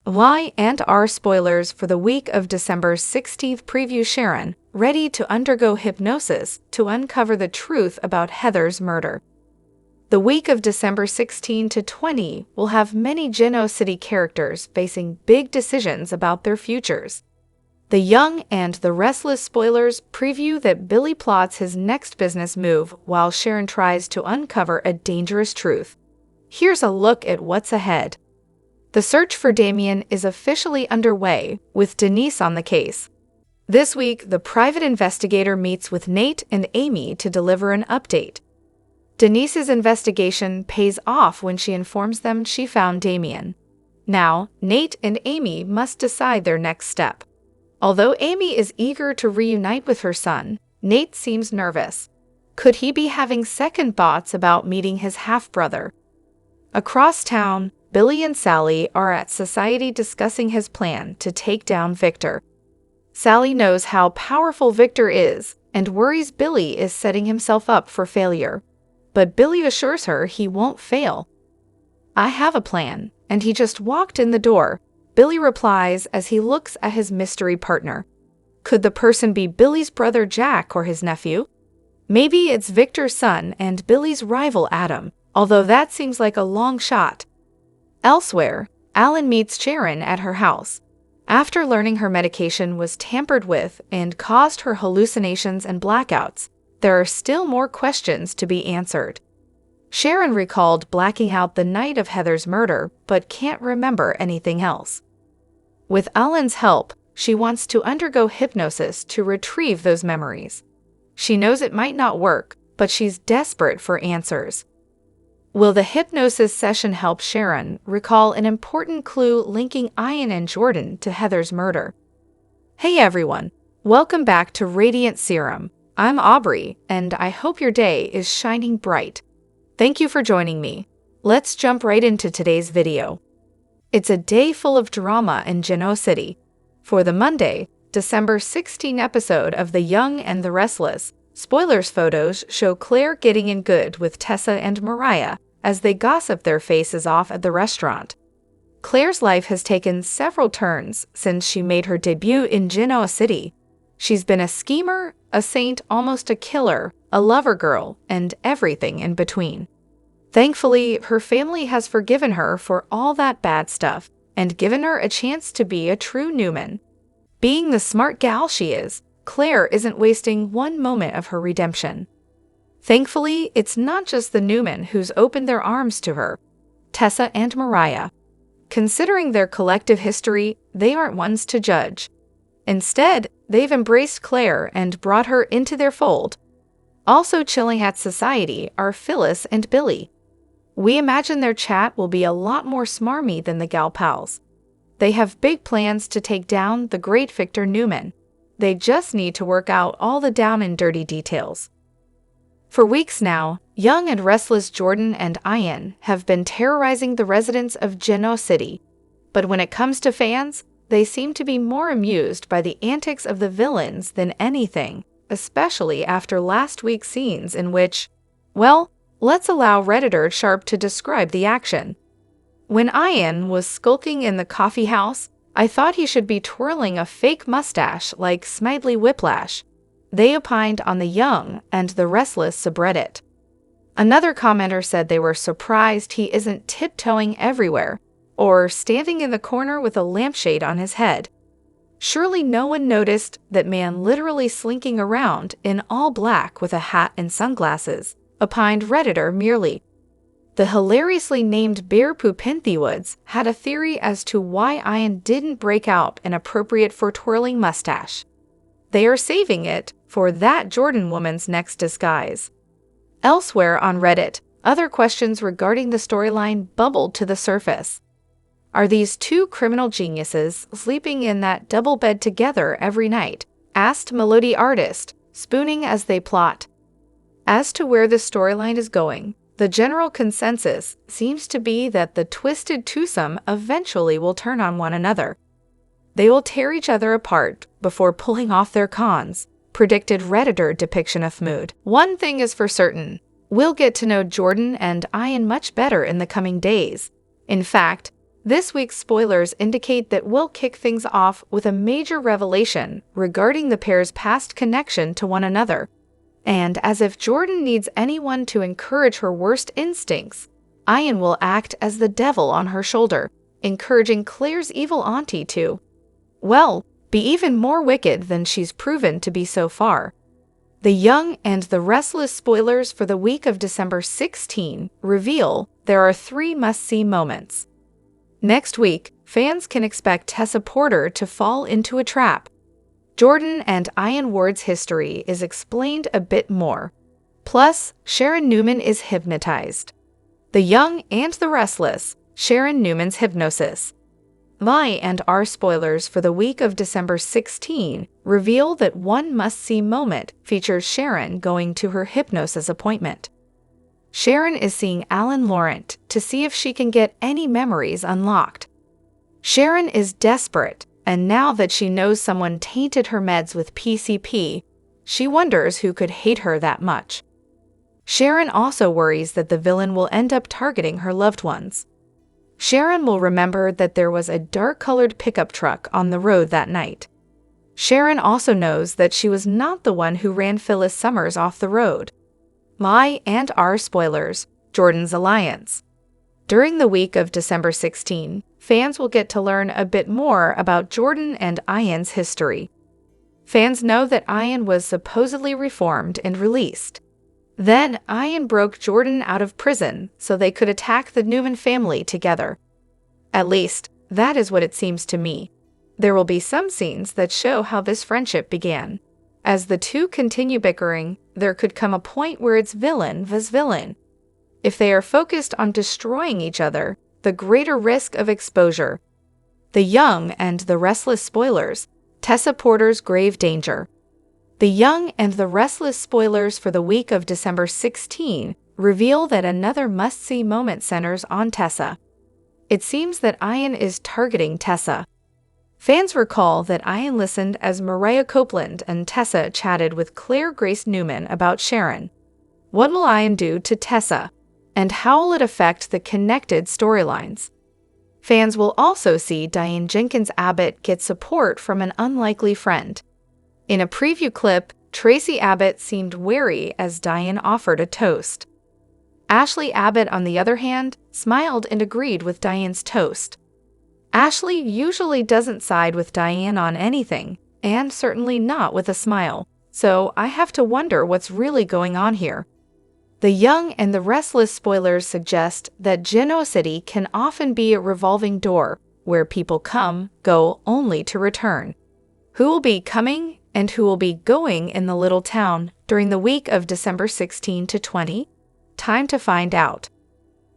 Y&R spoilers for the week of December 16th preview Sharon, ready to undergo hypnosis to uncover the truth about Heather's murder. The week of December 16 to 20 will have many Young&The characters facing big decisions about their futures. The Young&The Restless spoilers preview that Billy plots his next business move while Sharon tries to uncover a dangerous truth. Here's a look at what's ahead. The search for Damien is officially underway, with Denise on the case. This week, the private investigator meets with Nate and Amy to deliver an update. Denise's investigation pays off when she informs them she found Damien. Now, Nate and Amy must decide their next step. Although Amy is eager to reunite with her son, Nate seems nervous. Could he be having second thoughts about meeting his half-brother? Across town, Billy and Sally are at society discussing his plan to take down Victor. Sally knows how powerful Victor is and worries Billy is setting himself up for failure. But Billy assures her he won't fail. "I have a plan, and he just walked in the door," Billy replies as he looks at his mystery partner. Could the person be Billy's brother Jack or his nephew? Maybe it's Victor's son and Billy's rival Adam, although that seems like a long shot. Elsewhere, Alan meets Sharon at her house. After learning her medication was tampered with and caused her hallucinations and blackouts, there are still more questions to be answered. Sharon recalled blacking out the night of Heather's murder, but can't remember anything else. With Alan's help, she wants to undergo hypnosis to retrieve those memories. She knows it might not work, but she's desperate for answers. Will the hypnosis session help Sharon recall an important clue linking Ian and Jordan to Heather's murder? Hey everyone, welcome back to Radiant Serum. I'm Aubrey, and I hope your day is shining bright. Thank you for joining me. Let's jump right into today's video. It's a day full of drama in Young&The. For the Monday, December 16 episode of The Young&The Restless, spoilers photos show Claire getting in good with Tessa and Mariah as they gossip their faces off at the restaurant. Claire's life has taken several turns since she made her debut in Young&The. She's been a schemer, a saint, almost a killer, a lover girl, and everything in between. Thankfully, her family has forgiven her for all that bad stuff and given her a chance to be a true Newman. Being the smart gal she is, Claire isn't wasting one moment of her redemption. Thankfully, it's not just the Newman who's opened their arms to her. Tessa and Mariah. Considering their collective history, they aren't ones to judge. Instead, they've embraced Claire and brought her into their fold. Also chilling at society are Phyllis and Billy. We imagine their chat will be a lot more smarmy than the gal pals. They have big plans to take down the great Victor Newman. They just need to work out all the down and dirty details. For weeks now, Young and Restless Jordan and Ian have been terrorizing the residents of Young&The. But when it comes to fans, they seem to be more amused by the antics of the villains than anything, especially after last week's scenes in which, well, let's allow Redditor Sharp to describe the action. When Ian was skulking in the coffee house, I thought he should be twirling a fake mustache like Smedley Whiplash. They opined on the Young&The Restless subreddit. Another commenter said they were surprised he isn't tiptoeing everywhere or standing in the corner with a lampshade on his head. Surely no one noticed that man literally slinking around in all black with a hat and sunglasses, opined Redditor merely. The hilariously named Bear Poopinthy Woods had a theory as to why Ian didn't break out an appropriate for twirling mustache. They are saving it for that Jordan woman's next disguise. Elsewhere on Reddit, other questions regarding the storyline bubbled to the surface. Are these two criminal geniuses sleeping in that double bed together every night? Asked Melody Artist, spooning as they plot. As to where the storyline is going, the general consensus seems to be that the twisted twosome eventually will turn on one another. They will tear each other apart before pulling off their cons, predicted Redditor depiction of mood. One thing is for certain, we'll get to know Jordan and Ian much better in the coming days. In fact, This week's spoilers indicate that we'll kick things off with a major revelation regarding the pair's past connection to one another. And as if Jordan needs anyone to encourage her worst instincts, Ian will act as the devil on her shoulder, encouraging Claire's evil auntie to, well, be even more wicked than she's proven to be so far. The Young and the Restless spoilers for the week of December 16 reveal there are 3 must-see moments. Next week, fans can expect Tessa Porter to fall into a trap. Jordan and Ian Ward's history is explained a bit more. Plus, Sharon Newman is hypnotized. The Young and the Restless, Sharon Newman's hypnosis. My and our spoilers for the week of December 16 reveal that one must-see moment features Sharon going to her hypnosis appointment. Sharon is seeing Alan Laurent to see if she can get any memories unlocked. Sharon is desperate, and now that she knows someone tainted her meds with PCP, she wonders who could hate her that much. Sharon also worries that the villain will end up targeting her loved ones. Sharon will remember that there was a dark-colored pickup truck on the road that night. Sharon also knows that she was not the one who ran Phyllis Summers off the road. My and our spoilers, Jordan's alliance. During the week of December 16, fans will get to learn a bit more about Jordan and Ian's history. Fans know that Ian was supposedly reformed and released. Then, Ian broke Jordan out of prison so they could attack the Newman family together. At least, that is what it seems to me. There will be some scenes that show how this friendship began. As the two continue bickering, there could come a point where it's villain vs. villain. If they are focused on destroying each other, the greater risk of exposure. The Young and the Restless spoilers, Tessa Porter's grave danger. The Young and the Restless spoilers for the week of December 16 reveal that another must-see moment centers on Tessa. It seems that Ian is targeting Tessa. Fans recall that Ian listened as Mariah Copeland and Tessa chatted with Claire Grace Newman about Sharon. What will Ian do to Tessa? And how will it affect the connected storylines? Fans will also see Diane Jenkins Abbott get support from an unlikely friend. In a preview clip, Tracy Abbott seemed wary as Diane offered a toast. Ashley Abbott, on the other hand, smiled and agreed with Diane's toast. Ashley usually doesn't side with Diane on anything, and certainly not with a smile, so I have to wonder what's really going on here. The Young and the Restless spoilers suggest that Genoa City can often be a revolving door, where people come, go, only to return. Who will be coming and who will be going in the little town during the week of December 16 to 20? Time to find out.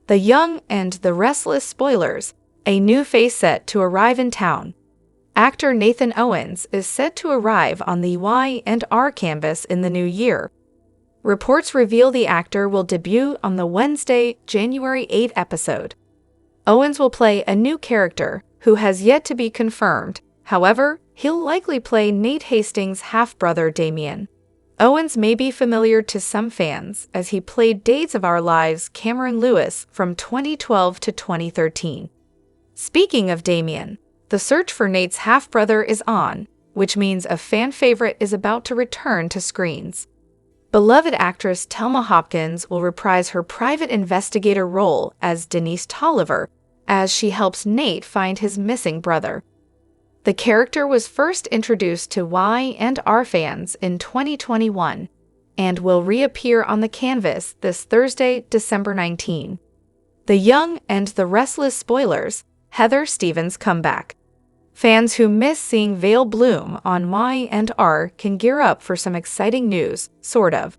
The Young and the Restless spoilers, a new face set to arrive in town. Actor Nathan Owens is set to arrive on the Y&R canvas in the new year. Reports reveal the actor will debut on the Wednesday, January 8 episode. Owens will play a new character who has yet to be confirmed. However, he'll likely play Nate Hastings' half-brother Damien. Owens may be familiar to some fans as he played Days of Our Lives Cameron Lewis from 2012 to 2013. Speaking of Damien, the search for Nate's half-brother is on, which means a fan favorite is about to return to screens. Beloved actress Thelma Hopkins will reprise her private investigator role as Denise Tolliver as she helps Nate find his missing brother. The character was first introduced to Y&R fans in 2021 and will reappear on the canvas this Thursday, December 19. The Young and the Restless spoilers, Heather Stevens' comeback. Fans who miss seeing Vale bloom on Y&R can gear up for some exciting news, sort of.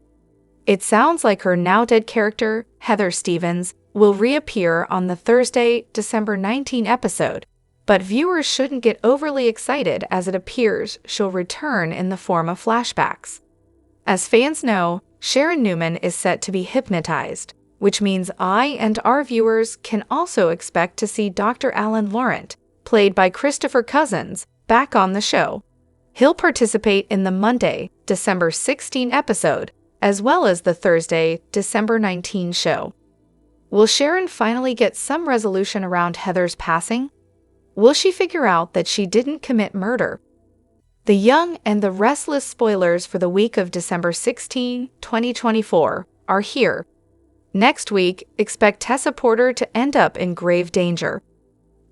It sounds like her now-dead character, Heather Stevens, will reappear on the Thursday, December 19 episode, but viewers shouldn't get overly excited as it appears she'll return in the form of flashbacks. As fans know, Sharon Newman is set to be hypnotized, which means I&R viewers can also expect to see Dr. Alan Laurent, played by Christopher Cousins, back on the show. He'll participate in the Monday, December 16 episode, as well as the Thursday, December 19 show. Will Sharon finally get some resolution around Heather's passing? Will she figure out that she didn't commit murder? The Young and the Restless spoilers for the week of December 16, 2024, are here. Next week, expect Tessa Porter to end up in grave danger.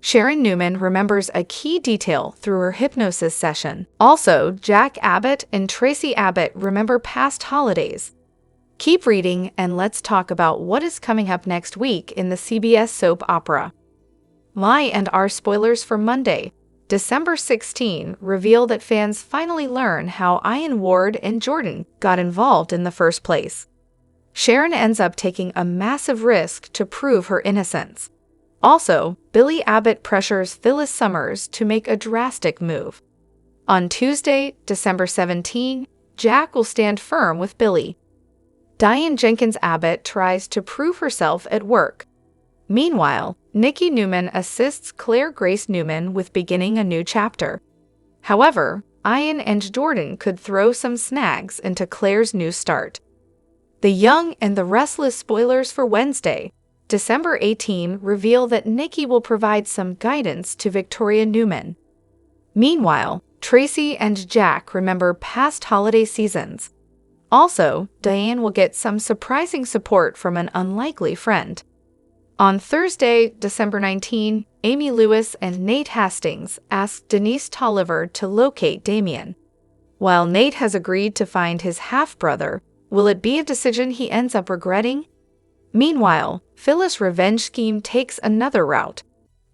Sharon Newman remembers a key detail through her hypnosis session. Also, Jack Abbott and Tracy Abbott remember past holidays. Keep reading and let's talk about what is coming up next week in the CBS soap opera. Young&The spoilers for Monday, December 16, reveal that fans finally learn how Ian Ward and Jordan got involved in the first place. Sharon ends up taking a massive risk to prove her innocence. Also, Billy Abbott pressures Phyllis Summers to make a drastic move. On Tuesday, December 17, Jack will stand firm with Billy. Diane Jenkins Abbott tries to prove herself at work. Meanwhile, Nikki Newman assists Claire Grace Newman with beginning a new chapter. However, Ian and Jordan could throw some snags into Claire's new start. The Young and the Restless spoilers for Wednesday, December 18, reveal that Nikki will provide some guidance to Victoria Newman. Meanwhile, Tracy and Jack remember past holiday seasons. Also, Diane will get some surprising support from an unlikely friend. On Thursday, December 19, Amy Lewis and Nate Hastings ask Denise Tolliver to locate Damien. While Nate has agreed to find his half-brother, will it be a decision he ends up regretting? Meanwhile, Phyllis' revenge scheme takes another route.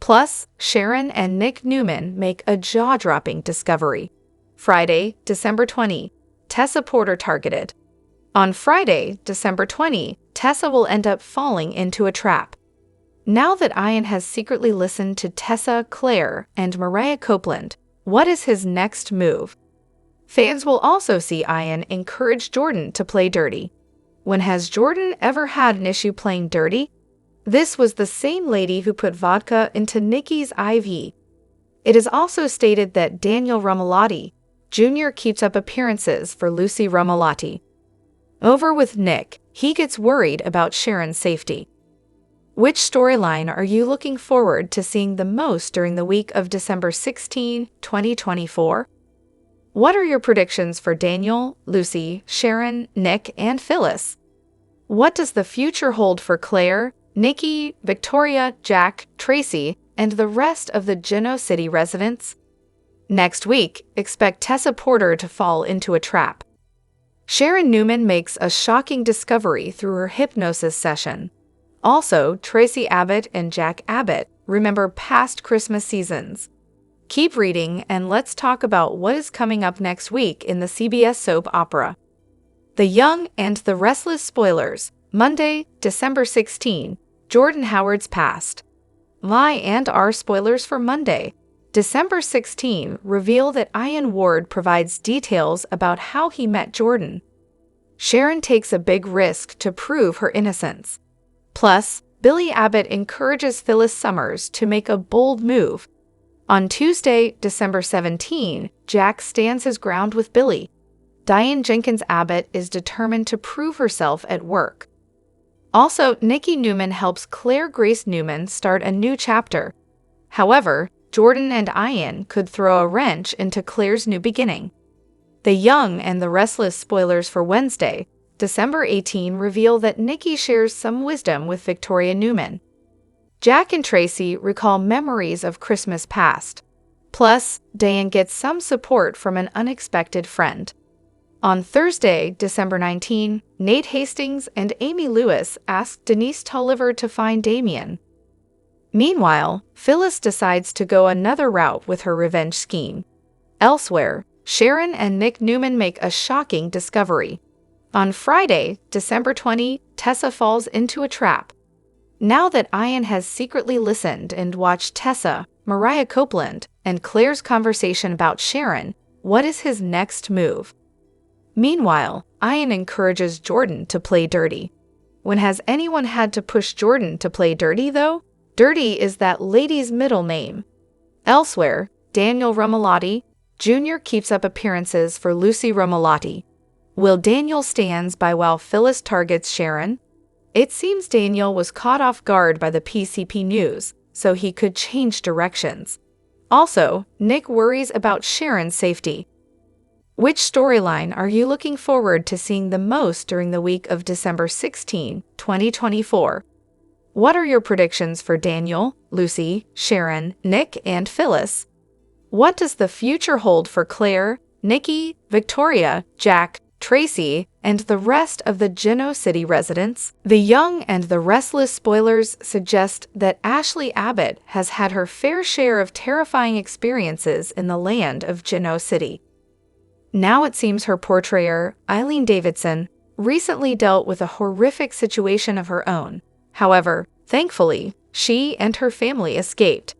Plus, Sharon and Nick Newman make a jaw-dropping discovery. Friday, December 20, Tessa Porter targeted. On Friday, December 20, Tessa will end up falling into a trap. Now that Ian has secretly listened to Tessa, Claire, and Mariah Copeland, what is his next move? Fans will also see Ian encourage Jordan to play dirty. When has Jordan ever had an issue playing dirty? This was the same lady who put vodka into Nikki's IV. It is also stated that Daniel Rumalotti Jr. keeps up appearances for Lucy Rumalotti. Over with Nick, he gets worried about Sharon's safety. Which storyline are you looking forward to seeing the most during the week of December 16, 2024? What are your predictions for Daniel, Lucy, Sharon, Nick, and Phyllis? What does the future hold for Claire, Nikki, Victoria, Jack, Tracy, and the rest of the Genoa City residents? Next week, expect Tessa Porter to fall into a trap. Sharon Newman makes a shocking discovery through her hypnosis session. Also, Tracy Abbott and Jack Abbott remember past Christmas seasons. Keep reading and let's talk about what is coming up next week in the CBS soap opera. The Young and the Restless spoilers, Monday, December 16, Jordan Howard's past. Young&The spoilers for Monday, December 16, reveal that Ian Ward provides details about how he met Jordan. Sharon takes a big risk to prove her innocence. Plus, Billy Abbott encourages Phyllis Summers to make a bold move. On Tuesday, December 17, Jack stands his ground with Billy. Diane Jenkins Abbott is determined to prove herself at work. Also, Nikki Newman helps Claire Grace Newman start a new chapter. However, Jordan and Ian could throw a wrench into Claire's new beginning. The Young and the Restless spoilers for Wednesday, December 18, reveal that Nikki shares some wisdom with Victoria Newman. Jack and Tracy recall memories of Christmas past. Plus, Diane gets some support from an unexpected friend. On Thursday, December 19, Nate Hastings and Amy Lewis ask Denise Tolliver to find Damien. Meanwhile, Phyllis decides to go another route with her revenge scheme. Elsewhere, Sharon and Nick Newman make a shocking discovery. On Friday, December 20, Tessa falls into a trap. Now that Ian has secretly listened and watched Tessa, Mariah Copeland, and Claire's conversation about Sharon, what is his next move? Meanwhile, Ian encourages Jordan to play dirty. When has anyone had to push Jordan to play dirty, though? Dirty is that lady's middle name. Elsewhere, Daniel Rumalotti Jr. keeps up appearances for Lucy Rumalotti. Will Daniel stands by while Phyllis targets Sharon? It seems Daniel was caught off guard by the PCP news, so he could change directions. Also, Nick worries about Sharon's safety. Which storyline are you looking forward to seeing the most during the week of December 16, 2024? What are your predictions for Daniel, Lucy, Sharon, Nick, and Phyllis? What does the future hold for Claire, Nikki, Victoria, Jack, Tracy, and the rest of the Genoa City residents? The Young and the Restless spoilers suggest that Ashley Abbott has had her fair share of terrifying experiences in the land of Genoa City. Now it seems her portrayer, Eileen Davidson, recently dealt with a horrific situation of her own. However, thankfully, she and her family escaped.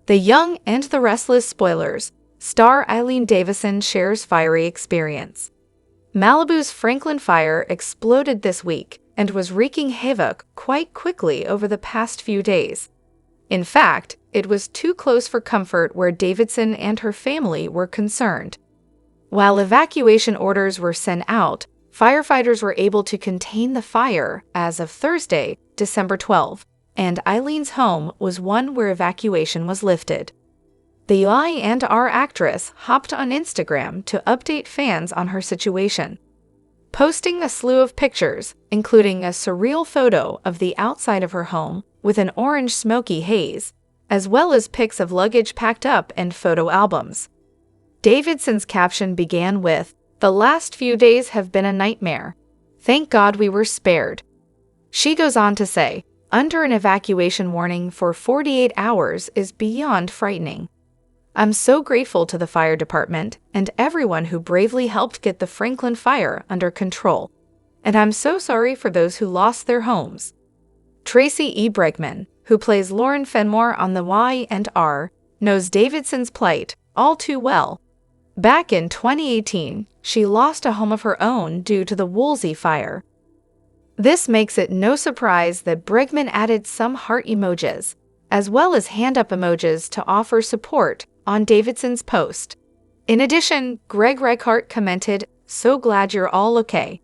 The Young and the Restless spoilers. Star Eileen Davidson shares fiery experience. Malibu's Franklin fire exploded this week and was wreaking havoc quite quickly over the past few days. In fact, it was too close for comfort where Davidson and her family were concerned. While evacuation orders were sent out, firefighters were able to contain the fire as of Thursday, December 12, and Eileen's home was one where evacuation was lifted. The Young&The actress hopped on Instagram to update fans on her situation, posting a slew of pictures, including a surreal photo of the outside of her home with an orange smoky haze, as well as pics of luggage packed up and photo albums. Davidson's caption began with, "The last few days have been a nightmare. Thank God we were spared." She goes on to say, "Under an evacuation warning for 48 hours is beyond frightening. I'm so grateful to the fire department and everyone who bravely helped get the Franklin fire under control. And I'm so sorry for those who lost their homes." Tracy E. Bregman, who plays Lauren Fenmore on the Y&R, knows Davidson's plight all too well. Back in 2018, she lost a home of her own due to the Woolsey fire. This makes it no surprise that Bregman added some heart emojis, as well as hand-up emojis to offer support on Davidson's post. In addition, Greg Reichart commented, "So glad you're all okay."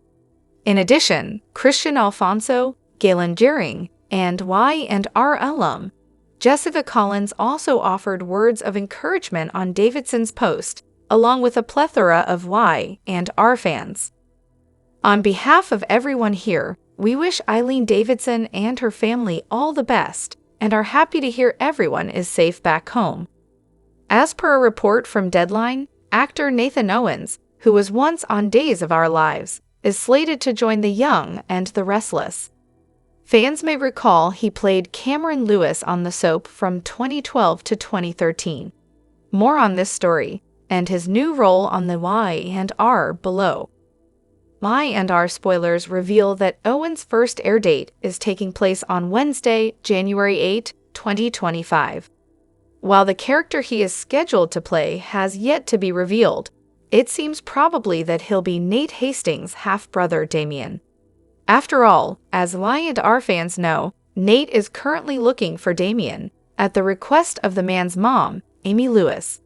In addition, Christian Alfonso, Galen Deering, and Y&R alum Jessica Collins also offered words of encouragement on Davidson's post, along with a plethora of Y&R fans. On behalf of everyone here, we wish Eileen Davidson and her family all the best and are happy to hear everyone is safe back home. As per a report from Deadline, actor Nathan Owens, who was once on Days of Our Lives, is slated to join the Young and the Restless. Fans may recall he played Cameron Lewis on the soap from 2012 to 2013. More on this story and his new role on the Y&R below. Y&R spoilers reveal that Owen's first air date is taking place on Wednesday, January 8, 2025. While the character he is scheduled to play has yet to be revealed, it seems probably that he'll be Nate Hastings' half-brother Damien. After all, as Y&R fans know, Nate is currently looking for Damien, at the request of the man's mom, Amy Lewis.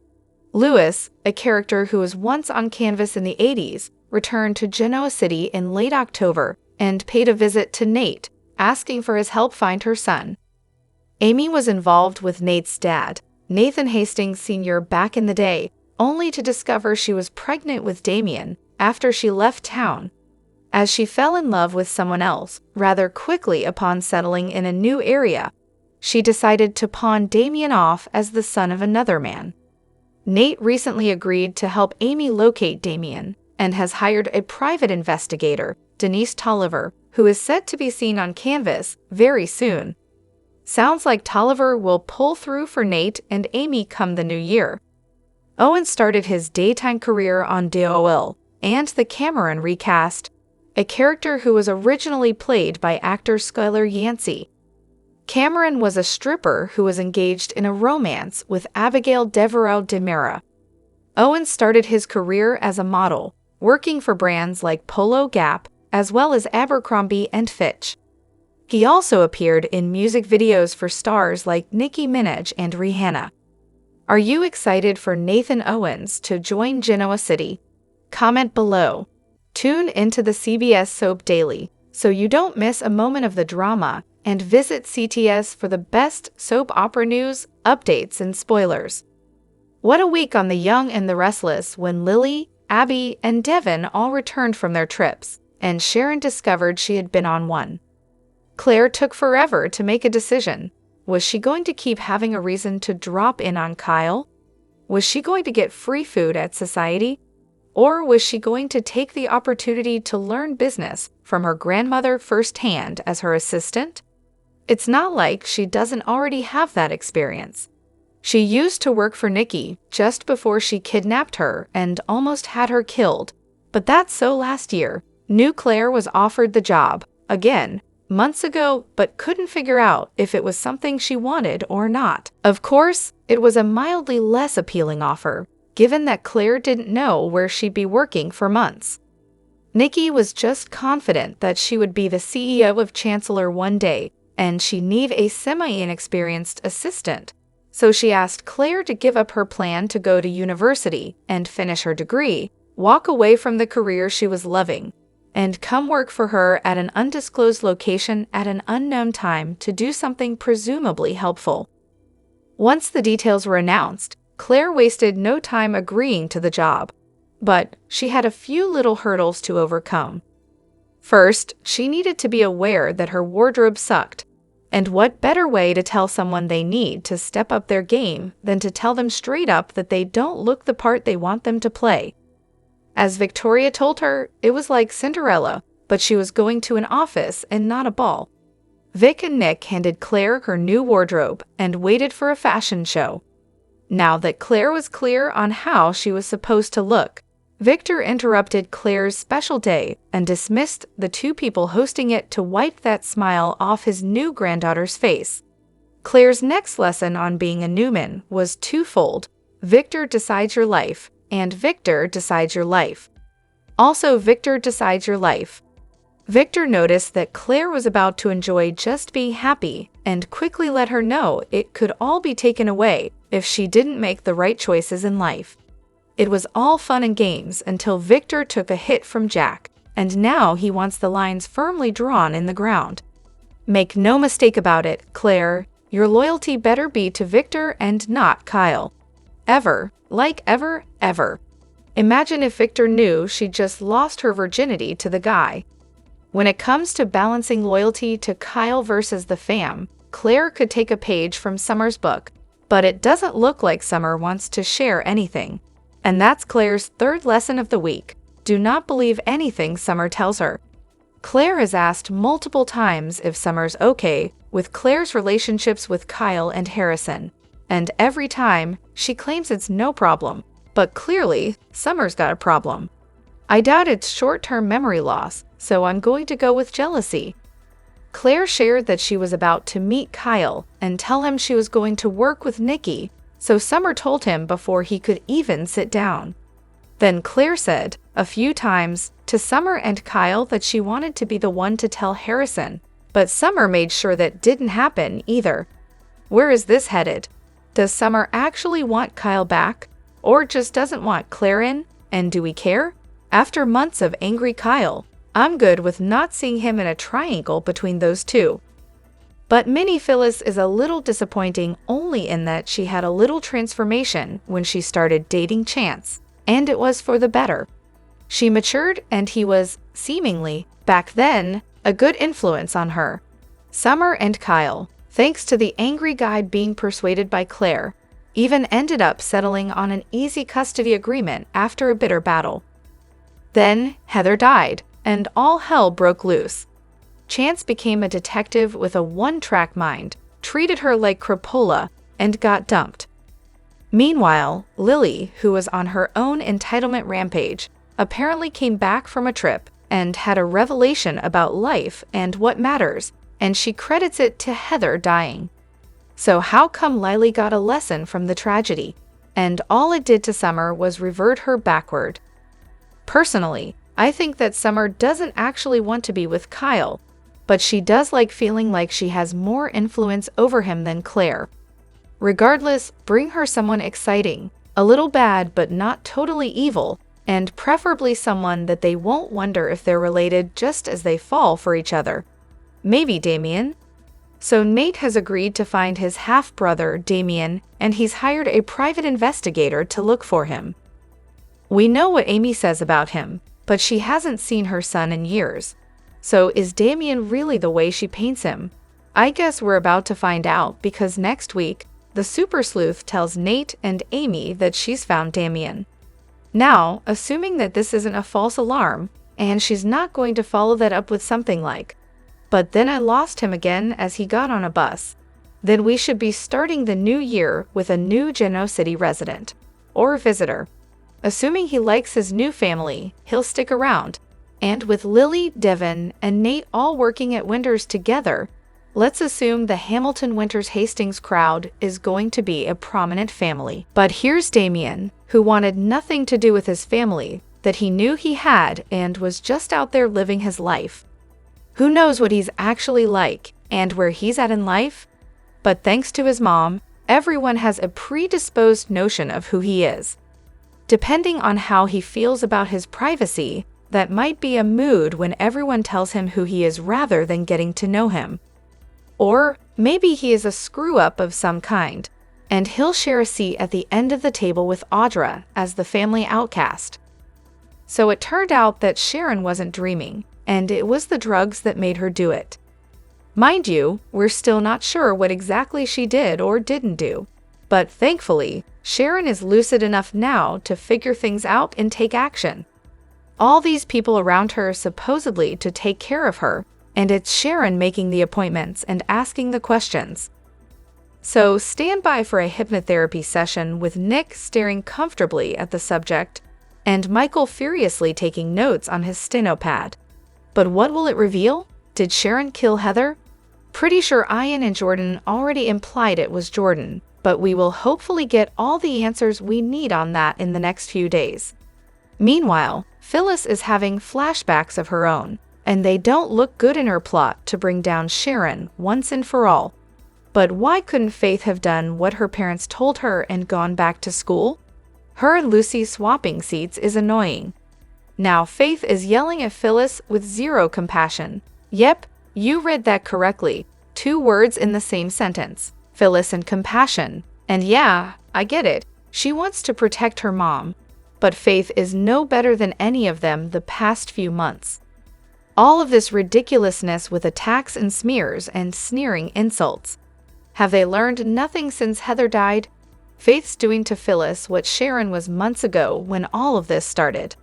Lewis, a character who was once on canvas in the 80s, returned to Genoa City in late October and paid a visit to Nate, asking for his help find her son. Amy was involved with Nate's dad, Nathan Hastings Sr., back in the day, only to discover she was pregnant with Damien after she left town, as she fell in love with someone else rather quickly upon settling in a new area. She decided to pawn Damien off as the son of another man. Nate recently agreed to help Amy locate Damien and has hired a private investigator, Denise Tolliver, who is set to be seen on canvas very soon. Sounds like Tolliver will pull through for Nate and Amy come the new year. Owen started his daytime career on DOL and the Cameron recast, a character who was originally played by actor Skylar Yancey. Cameron was a stripper who was engaged in a romance with Abigail Devereaux DeMera. Owen started his career as a model, working for brands like Polo Gap, as well as Abercrombie & Fitch. He also appeared in music videos for stars like Nicki Minaj and Rihanna. Are you excited for Nathan Owens to join Genoa City? Comment below. Tune into the CBS Soap Daily, so you don't miss a moment of the drama, and visit CTS for the best soap opera news, updates, and spoilers. What a week on The Young and the Restless when Lily, Abby, and Devin all returned from their trips, and Sharon discovered she had been on one. Claire took forever to make a decision. Was she going to keep having a reason to drop in on Kyle? Was she going to get free food at Society? Or was she going to take the opportunity to learn business from her grandmother firsthand as her assistant? It's not like she doesn't already have that experience. She used to work for Nikki just before she kidnapped her and almost had her killed. But that's so last year. New Claire was offered the job, again, months ago, but couldn't figure out if it was something she wanted or not. Of course, it was a mildly less appealing offer, given that Claire didn't know where she'd be working for months. Nikki was just confident that she would be the CEO of Chancellor one day, and she'd need a semi-inexperienced assistant. So she asked Claire to give up her plan to go to university and finish her degree, walk away from the career she was loving, and come work for her at an undisclosed location at an unknown time to do something presumably helpful. Once the details were announced, Claire wasted no time agreeing to the job. But she had a few little hurdles to overcome. First, she needed to be aware that her wardrobe sucked. And what better way to tell someone they need to step up their game than to tell them straight up that they don't look the part they want them to play? As Victoria told her, it was like Cinderella, but she was going to an office and not a ball. Vic and Nick handed Claire her new wardrobe and waited for a fashion show. Now that Claire was clear on how she was supposed to look, Victor interrupted Claire's special day and dismissed the two people hosting it to wipe that smile off his new granddaughter's face. Claire's next lesson on being a Newman was twofold: Victor decides your life, and Victor decides your life. Also, Victor decides your life. Victor noticed that Claire was about to enjoy just being happy and quickly let her know it could all be taken away if she didn't make the right choices in life. It was all fun and games until Victor took a hit from Jack, and now he wants the lines firmly drawn in the ground. Make no mistake about it, Claire, your loyalty better be to Victor and not Kyle. Ever, like ever, ever. Imagine if Victor knew she'd just lost her virginity to the guy. When it comes to balancing loyalty to Kyle versus the fam, Claire could take a page from Summer's book, but it doesn't look like Summer wants to share anything. And that's Claire's third lesson of the week. Do not believe anything Summer tells her. Claire has asked multiple times if Summer's okay with Claire's relationships with Kyle and Harrison, and every time she claims it's no problem, but clearly Summer's got a problem. I doubt it's short-term memory loss, so I'm going to go with jealousy. Claire shared that she was about to meet Kyle and tell him she was going to work with Nikki, so Summer told him before he could even sit down. Then Claire said a few times to Summer and Kyle that she wanted to be the one to tell Harrison, but Summer made sure that didn't happen either. Where is this headed? Does Summer actually want Kyle back, or just doesn't want Claire in, and do we care? After months of angry Kyle, I'm good with not seeing him in a triangle between those two. But Minnie Phyllis is a little disappointing only in that she had a little transformation when she started dating Chance, and it was for the better. She matured and he was, seemingly, back then, a good influence on her. Summer and Kyle, thanks to the angry guy being persuaded by Claire, even ended up settling on an easy custody agreement after a bitter battle. Then Heather died, and all hell broke loose. Chance became a detective with a one-track mind, treated her like crapola, and got dumped. Meanwhile, Lily, who was on her own entitlement rampage, apparently came back from a trip and had a revelation about life and what matters, and she credits it to Heather dying. So how come Lily got a lesson from the tragedy, and all it did to Summer was revert her backward? Personally, I think that Summer doesn't actually want to be with Kyle, but she does like feeling like she has more influence over him than Claire. Regardless, bring her someone exciting, a little bad but not totally evil, and preferably someone that they won't wonder if they're related just as they fall for each other. Maybe Damien? So Nate has agreed to find his half-brother, Damien, and he's hired a private investigator to look for him. We know what Amy says about him, but she hasn't seen her son in years. So is Damien really the way she paints him? I guess we're about to find out because next week, the super sleuth tells Nate and Amy that she's found Damien. Now, assuming that this isn't a false alarm, and she's not going to follow that up with something like, "But then I lost him again as he got on a bus," then we should be starting the new year with a new Genoa City resident or visitor. Assuming he likes his new family, he'll stick around. And with Lily, Devin, and Nate all working at Winters together, let's assume the Hamilton Winters Hastings crowd is going to be a prominent family. But here's Damien, who wanted nothing to do with his family that he knew he had and was just out there living his life. Who knows what he's actually like and where he's at in life? But thanks to his mom, everyone has a predisposed notion of who he is. Depending on how he feels about his privacy, that might be a mood when everyone tells him who he is rather than getting to know him. Or maybe he is a screw-up of some kind, and he'll share a seat at the end of the table with Audra as the family outcast. So it turned out that Sharon wasn't dreaming, and it was the drugs that made her do it. Mind you, we're still not sure what exactly she did or didn't do. But thankfully, Sharon is lucid enough now to figure things out and take action. All these people around her supposedly to take care of her, and it's Sharon making the appointments and asking the questions. So stand by for a hypnotherapy session with Nick staring comfortably at the subject and Michael furiously taking notes on his steno pad. But what will it reveal? Did Sharon kill Heather? Pretty sure Ian and Jordan already implied it was Jordan, but we will hopefully get all the answers we need on that in the next few days. Meanwhile, Phyllis is having flashbacks of her own, and they don't look good in her plot to bring down Sharon once and for all. But why couldn't Faith have done what her parents told her and gone back to school? Her and Lucy swapping seats is annoying. Now Faith is yelling at Phyllis with zero compassion. Yep, you read that correctly. 2 words in the same sentence. Phyllis and compassion. And yeah, I get it. She wants to protect her mom. But Faith is no better than any of them the past few months. All of this ridiculousness with attacks and smears and sneering insults. Have they learned nothing since Heather died? Faith's doing to Phyllis what Sharon was months ago when all of this started.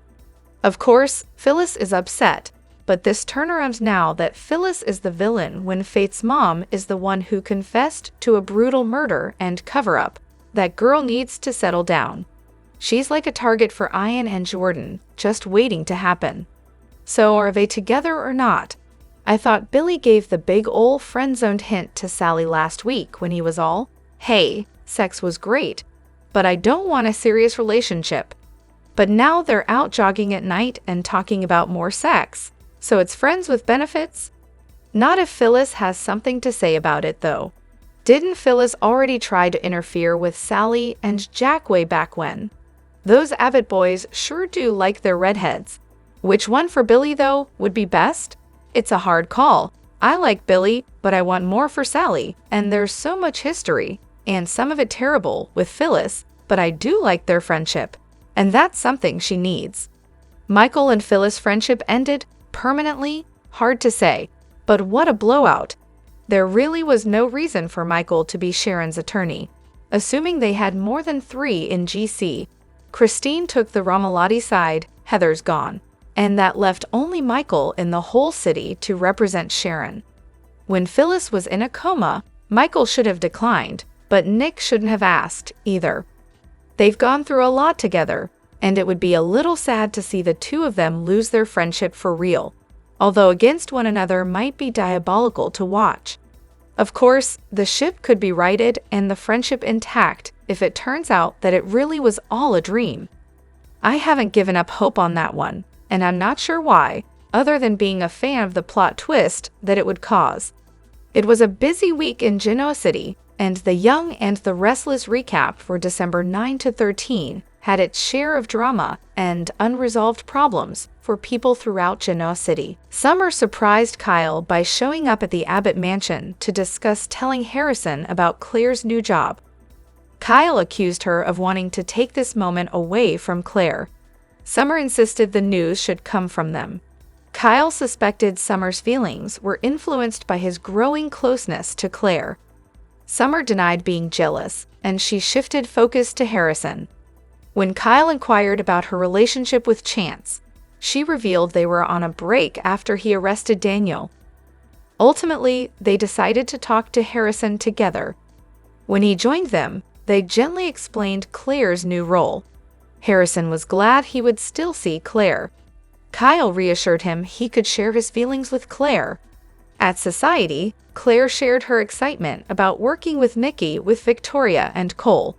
Of course, Phyllis is upset, but this turnaround now that Phyllis is the villain when Faith's mom is the one who confessed to a brutal murder and cover-up, that girl needs to settle down. She's like a target for Ian and Jordan, just waiting to happen. So are they together or not? I thought Billy gave the big ol' friend-zoned hint to Sally last week when he was all, "Hey, sex was great, but I don't want a serious relationship." But now they're out jogging at night and talking about more sex. So it's friends with benefits? Not if Phyllis has something to say about it, though. Didn't Phyllis already try to interfere with Sally and Jack way back when? Those Abbott boys sure do like their redheads. Which one for Billy, though, would be best? It's a hard call. I like Billy, but I want more for Sally, and there's so much history, and some of it terrible, with Phyllis, but I do like their friendship, and that's something she needs. Michael and Phyllis' friendship ended permanently? Hard to say, but what a blowout. There really was no reason for Michael to be Sharon's attorney. Assuming they had more than 3 in GC, Christine took the Romalotti side, Heather's gone, and that left only Michael in the whole city to represent Sharon. When Phyllis was in a coma, Michael should have declined, but Nick shouldn't have asked either. They've gone through a lot together, and it would be a little sad to see the 2 of them lose their friendship for real, although against one another might be diabolical to watch. Of course, the ship could be righted and the friendship intact if it turns out that it really was all a dream. I haven't given up hope on that one, and I'm not sure why, other than being a fan of the plot twist that it would cause. It was a busy week in Genoa City, and the Young and the Restless recap for December 9 to 13 had its share of drama and unresolved problems for people throughout Genoa City. Summer surprised Kyle by showing up at the Abbott mansion to discuss telling Harrison about Claire's new job. Kyle accused her of wanting to take this moment away from Claire. Summer insisted the news should come from them. Kyle suspected Summer's feelings were influenced by his growing closeness to Claire. Summer denied being jealous, and she shifted focus to Harrison. When Kyle inquired about her relationship with Chance, she revealed they were on a break after he arrested Daniel. Ultimately, they decided to talk to Harrison together. When he joined them, they gently explained Claire's new role. Harrison was glad he would still see Claire. Kyle reassured him he could share his feelings with Claire. At Society, Claire shared her excitement about working with Nikki with Victoria and Cole.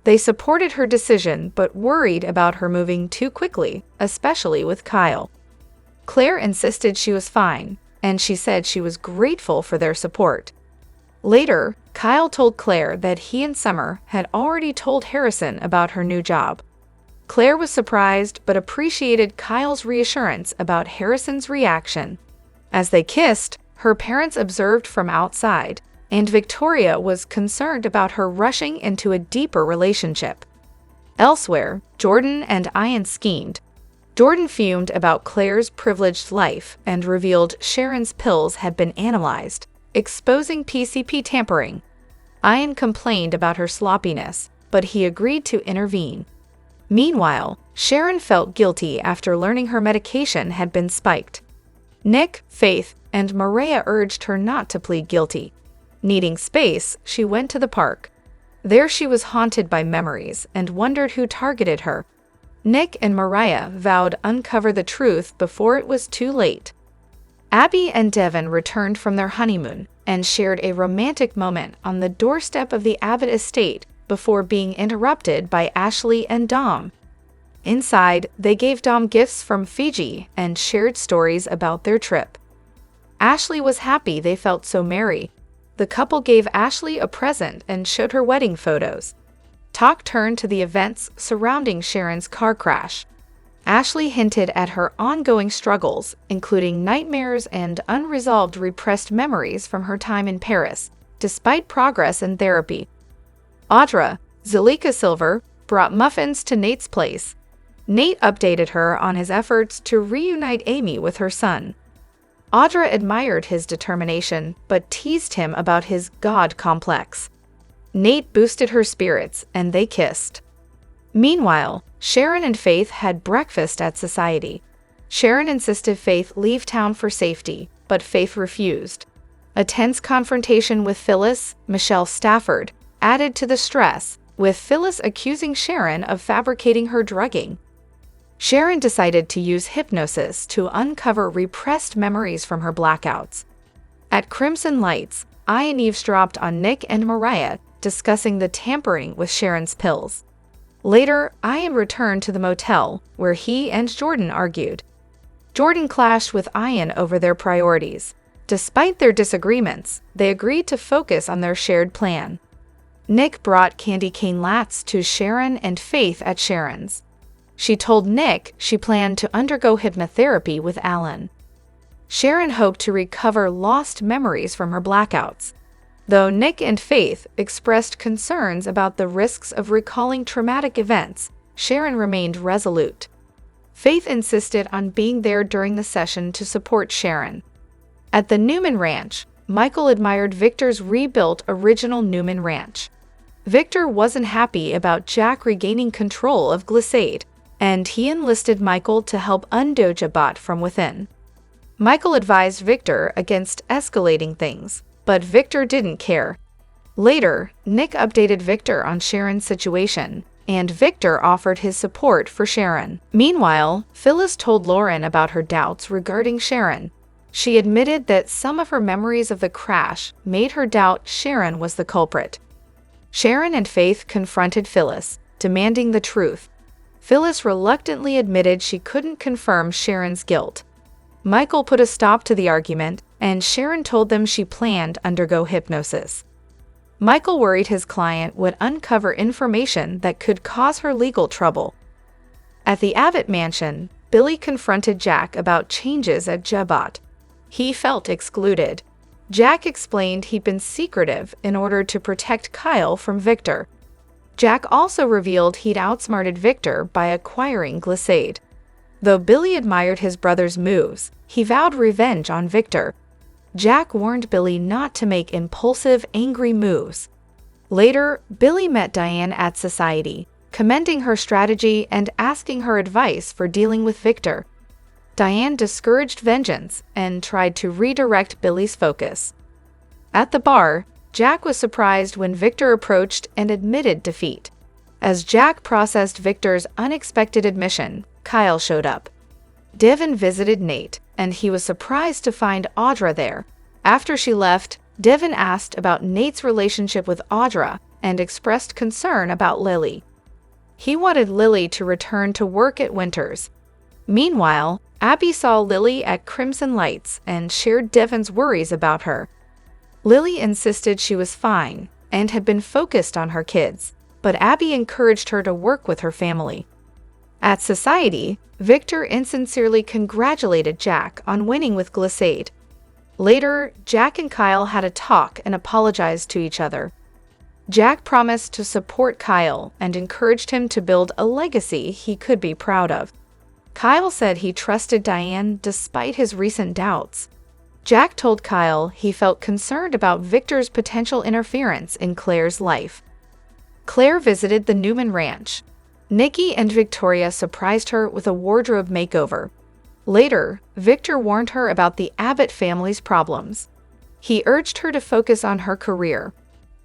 They supported her decision but worried about her moving too quickly, especially with Kyle. Claire insisted she was fine, and she said she was grateful for their support. Later, Kyle told Claire that he and Summer had already told Harrison about her new job. Claire was surprised but appreciated Kyle's reassurance about Harrison's reaction. As they kissed, her parents observed from outside, and Victoria was concerned about her rushing into a deeper relationship. Elsewhere, Jordan and Ian schemed. Jordan fumed about Claire's privileged life and revealed Sharon's pills had been analyzed, exposing PCP tampering. Ian complained about her sloppiness, but he agreed to intervene. Meanwhile, Sharon felt guilty after learning her medication had been spiked. Nick, Faith, and Maria urged her not to plead guilty. Needing space, she went to the park. There she was haunted by memories and wondered who targeted her. Nick and Maria vowed uncover the truth before it was too late. Abby and Devin returned from their honeymoon and shared a romantic moment on the doorstep of the Abbott estate before being interrupted by Ashley and Dom. Inside, they gave Dom gifts from Fiji and shared stories about their trip. Ashley was happy they felt so merry. The couple gave Ashley a present and showed her wedding photos. Talk turned to the events surrounding Sharon's car crash. Ashley hinted at her ongoing struggles, including nightmares and unresolved repressed memories from her time in Paris, despite progress in therapy. Audra, Zalika Silver, brought muffins to Nate's place. Nate updated her on his efforts to reunite Amy with her son. Audra admired his determination, but teased him about his God complex. Nate boosted her spirits, and they kissed. Meanwhile, Sharon and Faith had breakfast at Society. Sharon insisted Faith leave town for safety, but Faith refused. A tense confrontation with Phyllis, Michelle Stafford, added to the stress, with Phyllis accusing Sharon of fabricating her drugging. Sharon decided to use hypnosis to uncover repressed memories from her blackouts. At Crimson Lights, Ian eavesdropped on Nick and Mariah discussing the tampering with Sharon's pills. Later, Ian returned to the motel, where he and Jordan argued. Jordan clashed with Ian over their priorities. Despite their disagreements, they agreed to focus on their shared plan. Nick brought candy cane lattes to Sharon and Faith at Sharon's. She told Nick she planned to undergo hypnotherapy with Alan. Sharon hoped to recover lost memories from her blackouts. Though Nick and Faith expressed concerns about the risks of recalling traumatic events, Sharon remained resolute. Faith insisted on being there during the session to support Sharon. At the Newman Ranch, Michael admired Victor's rebuilt original Newman Ranch. Victor wasn't happy about Jack regaining control of Glissade, and he enlisted Michael to help undo Jabat from within. Michael advised Victor against escalating things, but Victor didn't care. Later, Nick updated Victor on Sharon's situation, and Victor offered his support for Sharon. Meanwhile, Phyllis told Lauren about her doubts regarding Sharon. She admitted that some of her memories of the crash made her doubt Sharon was the culprit. Sharon and Faith confronted Phyllis, demanding the truth. Phyllis reluctantly admitted she couldn't confirm Sharon's guilt. Michael put a stop to the argument, and Sharon told them she planned to undergo hypnosis. Michael worried his client would uncover information that could cause her legal trouble. At the Abbott mansion, Billy confronted Jack about changes at Jebot. He felt excluded. Jack explained he'd been secretive in order to protect Kyle from Victor. Jack also revealed he'd outsmarted Victor by acquiring Glissade. Though Billy admired his brother's moves, he vowed revenge on Victor. Jack warned Billy not to make impulsive, angry moves. Later, Billy met Diane at Society, commending her strategy and asking her advice for dealing with Victor. Diane discouraged vengeance and tried to redirect Billy's focus. At the bar, Jack was surprised when Victor approached and admitted defeat. As Jack processed Victor's unexpected admission, Kyle showed up. Devin visited Nate, and he was surprised to find Audra there. After she left, Devin asked about Nate's relationship with Audra and expressed concern about Lily. He wanted Lily to return to work at Winters. Meanwhile, Abby saw Lily at Crimson Lights and shared Devin's worries about her. Lily insisted she was fine and had been focused on her kids, but Abby encouraged her to work with her family. At Society, Victor insincerely congratulated Jack on winning with Glissade. Later, Jack and Kyle had a talk and apologized to each other. Jack promised to support Kyle and encouraged him to build a legacy he could be proud of. Kyle said he trusted Diane despite his recent doubts. Jack told Kyle he felt concerned about Victor's potential interference in Claire's life. Claire visited the Newman Ranch. Nikki and Victoria surprised her with a wardrobe makeover. Later, Victor warned her about the Abbott family's problems. He urged her to focus on her career.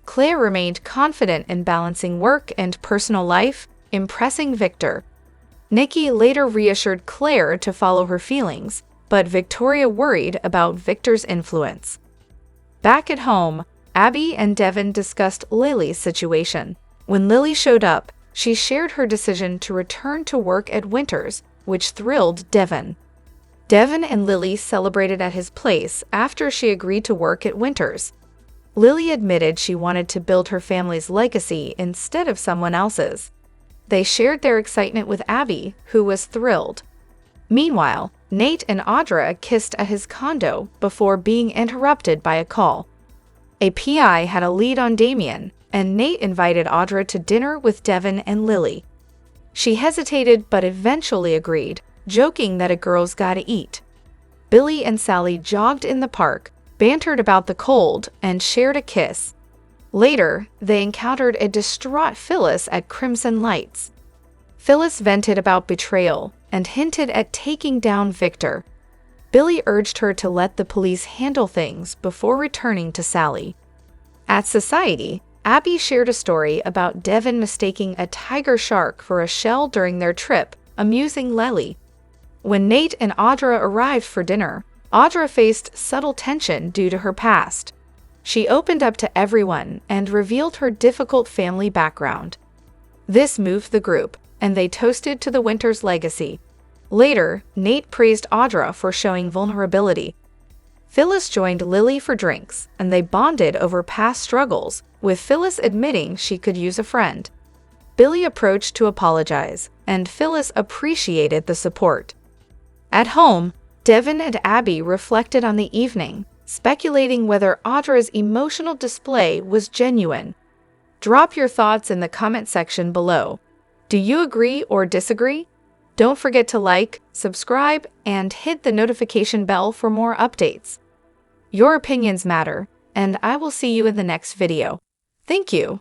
Claire remained confident in balancing work and personal life, impressing Victor. Nikki later reassured Claire to follow her feelings, but Victoria worried about Victor's influence. Back at home, Abby and Devin discussed Lily's situation. When Lily showed up, she shared her decision to return to work at Winters, which thrilled Devin. Devin and Lily celebrated at his place after she agreed to work at Winters. Lily admitted she wanted to build her family's legacy instead of someone else's. They shared their excitement with Abby, who was thrilled. Meanwhile, Nate and Audra kissed at his condo before being interrupted by a call. A PI had a lead on Damien, and Nate invited Audra to dinner with Devin and Lily. She hesitated but eventually agreed, joking that a girl's gotta eat. Billy and Sally jogged in the park, bantered about the cold, and shared a kiss. Later, they encountered a distraught Phyllis at Crimson Lights. Phyllis vented about betrayal and hinted at taking down Victor. Billy urged her to let the police handle things before returning to Sally. At Society, Abby shared a story about Devin mistaking a tiger shark for a shell during their trip, amusing Lily. When Nate and Audra arrived for dinner, Audra faced subtle tension due to her past. She opened up to everyone and revealed her difficult family background. This moved the group, and they toasted to the Winters legacy. Later, Nate praised Audra for showing vulnerability. Phyllis joined Lily for drinks, and they bonded over past struggles, with Phyllis admitting she could use a friend. Billy approached to apologize, and Phyllis appreciated the support. At home, Devin and Abby reflected on the evening, speculating whether Audra's emotional display was genuine. Drop your thoughts in the comment section below. Do you agree or disagree? Don't forget to like, subscribe, and hit the notification bell for more updates. Your opinions matter, and I will see you in the next video. Thank you.